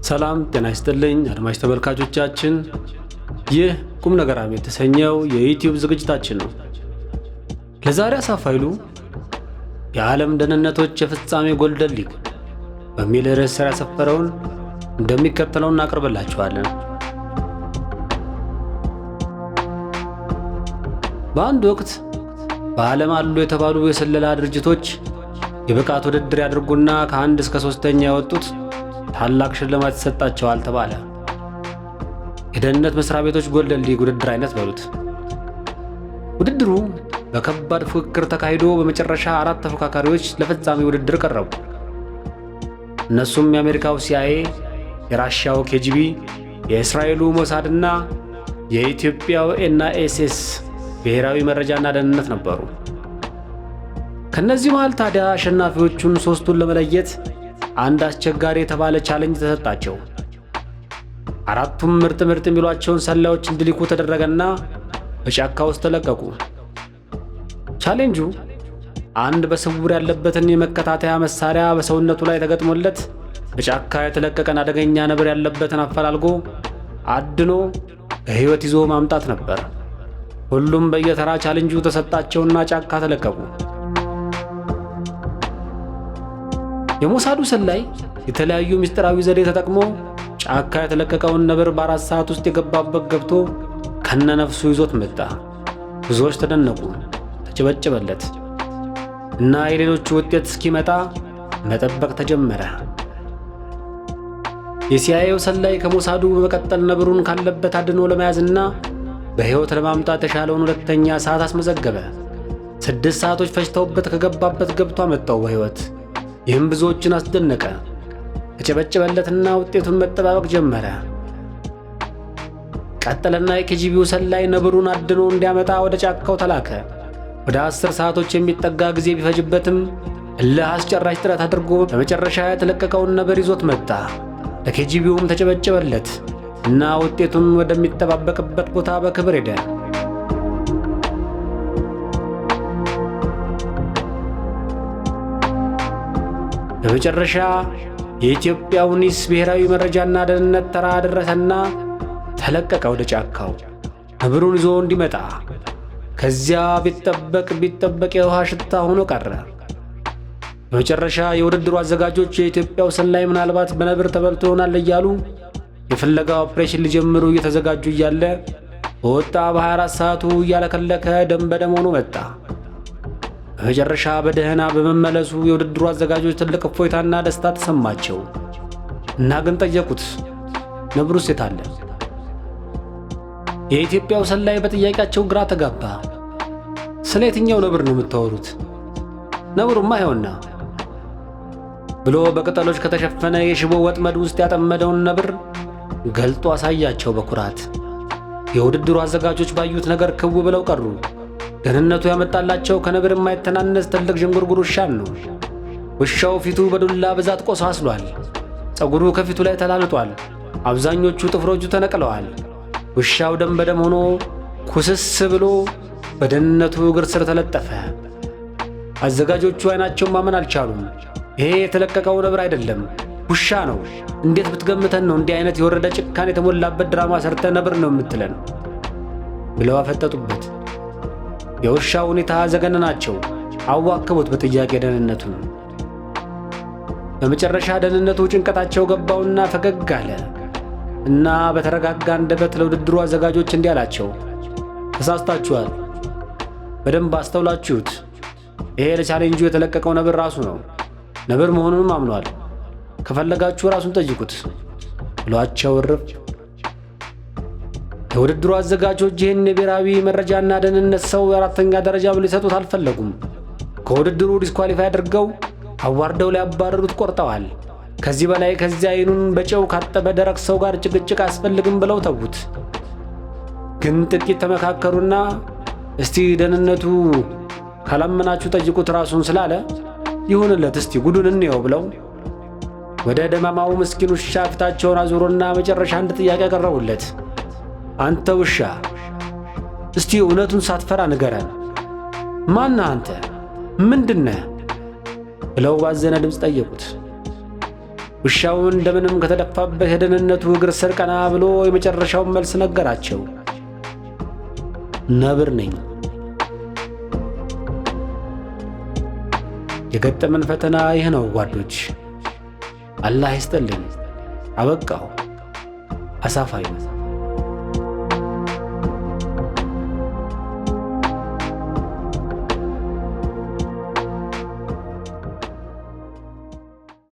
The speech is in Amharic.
ሰላም ጤና ይስጥልኝ አድማጭ ተመልካቾቻችን፣ ይህ ቁም ነገር አሜን የተሰኘው የዩቲዩብ ዝግጅታችን ነው። ለዛሬ አሳፋይሉ የዓለም ደህንነቶች የፍጻሜ ጎልደን ሊግ በሚል ርዕስ ስር ያሰፈረውን እንደሚከተለው እናቀርብላችኋለን። በአንድ ወቅት በዓለም አሉ የተባሉ የስለላ ድርጅቶች የብቃት ውድድር ያድርጉና ከ1 እስከ 3ኛ የወጡት ታላቅ ሽልማት ይሰጣቸዋል ተባለ። የደህንነት መስሪያ ቤቶች ጎልደን ሊግ ውድድር አይነት በሉት። ውድድሩ በከባድ ፉክክር ተካሂዶ በመጨረሻ 4 ተፎካካሪዎች ለፍጻሜ ውድድር ቀረቡ። እነሱም የአሜሪካው ሲአይኤ፣ የራሻው ኬጂቢ፣ የእስራኤሉ ሞሳድ እና የኢትዮጵያው ኤንአይኤስ ብሔራዊ መረጃና ደህንነት ነበሩ። ከነዚህ መሃል ታዲያ አሸናፊዎቹን ሶስቱን ለመለየት አንድ አስቸጋሪ የተባለ ቻሌንጅ ተሰጣቸው። 4ቱም ምርጥ የሚሏቸውን ሰላዮች እንዲልኩ ተደረገና በጫካ ውስጥ ተለቀቁ። ቻሌንጁ አንድ በስውር ያለበትን የመከታተያ መሳሪያ በሰውነቱ ላይ ተገጥሞለት በጫካ የተለቀቀን አደገኛ ነብር ያለበትን አፈላልጎ አድኖ በሕይወት ይዞ ማምጣት ነበር። ሁሉም በየተራ ቻሌንጁ ተሰጣቸውና ጫካ ተለቀቁ። የሞሳዱ ሰላይ የተለያዩ ምስጢራዊ ዘዴ ተጠቅሞ ጫካ የተለቀቀውን ነብር በ4 ሰዓት ውስጥ የገባበት ገብቶ ከነነፍሱ ይዞት መጣ። ብዙዎች ተደነቁ፣ ተጨበጨበለት እና የሌሎቹ ውጤት እስኪመጣ መጠበቅ ተጀመረ። የሲአይኤው ሰላይ ከሞሳዱ በመቀጠል ነብሩን ካለበት አድኖ ለመያዝና በሕይወት ለማምጣት የሻለውን 2ኛ ሰዓት አስመዘገበ። 6 ሰዓቶች ፈጅተውበት ከገባበት ገብቶ አመጣው በሕይወት። ይህም ብዙዎችን አስደነቀ። ተጨበጨበለትና ውጤቱን መጠባበቅ ጀመረ። ቀጠለና የኬጂቢው ሰላይ ነብሩን አድኖ እንዲያመጣ ወደ ጫካው ተላከ። ወደ 10 ሰዓቶች የሚጠጋ ጊዜ ቢፈጅበትም እልህ አስጨራሽ ጥረት አድርጎ በመጨረሻ የተለቀቀውን ነብር ይዞት መጣ። ለኬጂቢውም ተጨበጨበለት እና ውጤቱን ወደሚጠባበቅበት ቦታ በክብር ሄደ። በመጨረሻ የኢትዮጵያው ኒስ ብሔራዊ መረጃና ደህንነት ተራ ደረሰና ተለቀቀ ወደ ጫካው ነብሩን ይዞ እንዲመጣ። ከዚያ ቢጠበቅ የውሃ ሽታ ሆኖ ቀረ። በመጨረሻ የውድድሩ አዘጋጆች የኢትዮጵያው ሰላይ ምናልባት በነብር ተበልቶ ይሆናል እያሉ የፍለጋ ኦፕሬሽን ሊጀምሩ እየተዘጋጁ እያለ በወጣ በ24 ሰዓቱ እያለከለከ ደም በደም ሆኖ መጣ። በመጨረሻ በደህና በመመለሱ የውድድሩ አዘጋጆች ትልቅ እፎይታና ደስታ ተሰማቸው እና ግን ጠየቁት፣ ነብሩስ የት አለ? የኢትዮጵያው ሰላይ በጥያቄያቸው ግራ ተጋባ። ስለ የትኛው ነብር ነው የምታወሩት? ነብሩማ ይኸውና ብሎ በቅጠሎች ከተሸፈነ የሽቦ ወጥመድ ውስጥ ያጠመደውን ነብር ገልጦ አሳያቸው በኩራት። የውድድሩ አዘጋጆች ባዩት ነገር ክው ብለው ቀሩ። ደህንነቱ ያመጣላቸው ከነብር የማይተናነስ ትልቅ ዥንጉርጉር ውሻን ነው። ውሻው ፊቱ በዱላ ብዛት ቆሳስሏል። ፀጉሩ ከፊቱ ላይ ተላልጧል። አብዛኞቹ ጥፍሮቹ ተነቅለዋል። ውሻው ደም በደም ሆኖ ኩስስ ብሎ በደህንነቱ እግር ስር ተለጠፈ። አዘጋጆቹ አይናቸውን ማመን አልቻሉም። ይሄ የተለቀቀው ነብር አይደለም፣ ውሻ ነው። እንዴት ብትገምተን ነው እንዲህ አይነት የወረደ ጭካኔ የተሞላበት ድራማ ሰርተ ነብር ነው የምትለን? ብለው አፈጠጡበት። የውሻው ሁኔታ ዘገነናቸው። አዋከቡት በጥያቄ ደህንነቱን። በመጨረሻ ደህንነቱ ጭንቀታቸው ገባውና ፈገግ አለ እና በተረጋጋ አንደበት ለውድድሩ አዘጋጆች እንዲህ አላቸው፣ ተሳስታችኋል። በደንብ አስተውላችሁት። ይሄ ለቻሌንጁ የተለቀቀው ነብር ራሱ ነው። ነብር መሆኑንም አምኗል። ከፈለጋችሁ ራሱን ጠይቁት ብሏቸው እርፍ። የውድድሩ አዘጋጆች ይህን የብሔራዊ መረጃና ደህንነት ሰው 4ኛ ደረጃ ብለው ሊሰጡት አልፈለጉም። ከውድድሩ ዲስኳሊፋይ አድርገው አዋርደው ሊያባረሩት ቆርጠዋል። ከዚህ በላይ ከዚያ አይኑን በጨው ካጠበ ደረቅ ሰው ጋር ጭቅጭቅ አያስፈልግም ብለው ተዉት። ግን ጥቂት ተመካከሩና እስቲ ደህንነቱ ካላመናችሁ ጠይቁት ራሱን ስላለ ይሁንለት፣ እስቲ ጉዱን እንየው ብለው ወደ ደማማው ምስኪን ውሻ ፊታቸውን አዙሮና መጨረሻ አንድ ጥያቄ ያቀረቡለት። አንተ ውሻ እስቲ እውነቱን ሳትፈራ ንገረን፣ ማነህ አንተ? ምንድነህ? ብለው ባዘነ ድምፅ ጠየቁት። ውሻው እንደምንም ከተደፋበት የደህንነቱ እግር ስር ቀና ብሎ የመጨረሻውን መልስ ነገራቸው። ነብር ነኝ። የገጠመን ፈተና ይህ ነው ጓዶች። አላህ ይስጥልኝ። አበቃው። አሳፋሪ